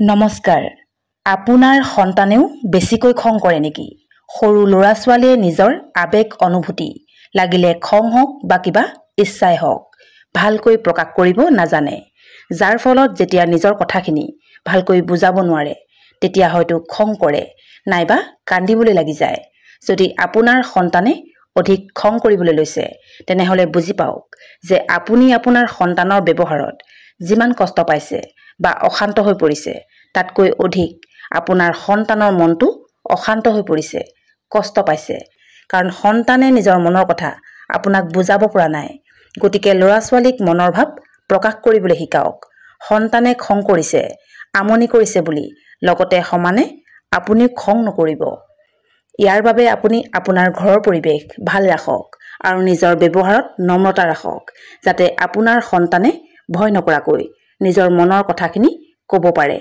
নমস্কাৰ। আপোনাৰ সন্তানেও বেছিকৈ খং কৰে নেকি? সৰু ল'ৰা ছোৱালীয়ে নিজৰ আবেগ অনুভূতি লাগিলে খং হওক বা কিবা ইচ্ছাই হওক ভালকৈ প্ৰকাশ কৰিব নাজানে, যাৰ ফলত যেতিয়া নিজৰ কথাখিনি ভালকৈ বুজাব নোৱাৰে তেতিয়া হয়তো খং কৰে নাইবা কান্দিবলৈ লাগি যায়। যদি আপোনাৰ সন্তানে অধিক খং কৰিবলৈ লৈছে তেনেহ'লে বুজি পাওক যে আপুনি আপোনাৰ সন্তানৰ ব্যৱহাৰত যিমান কষ্ট পাইছে বা অশান্ত হৈ পৰিছে তাতকৈ অধিক আপোনাৰ সন্তানৰ মনটো অশান্ত হৈ পৰিছে, কষ্ট পাইছে। কাৰণ সন্তানে নিজৰ মনৰ কথা আপোনাক বুজাব পৰা নাই। গতিকে ল'ৰা ছোৱালীক মনৰ ভাৱ প্ৰকাশ কৰিবলৈ শিকাওক। সন্তানে খং কৰিছে, আমনি কৰিছে বুলি লগতে সমানে আপুনি খং নকৰিব। ইয়াৰ বাবে আপুনি আপোনাৰ ঘৰৰ পৰিৱেশ ভাল ৰাখক আৰু নিজৰ ব্যৱহাৰত নম্ৰতা ৰাখক, যাতে আপোনাৰ সন্তানে ভয় নকৰাকৈ নিজৰ মনৰ কথাখিনি ক'ব পাৰে।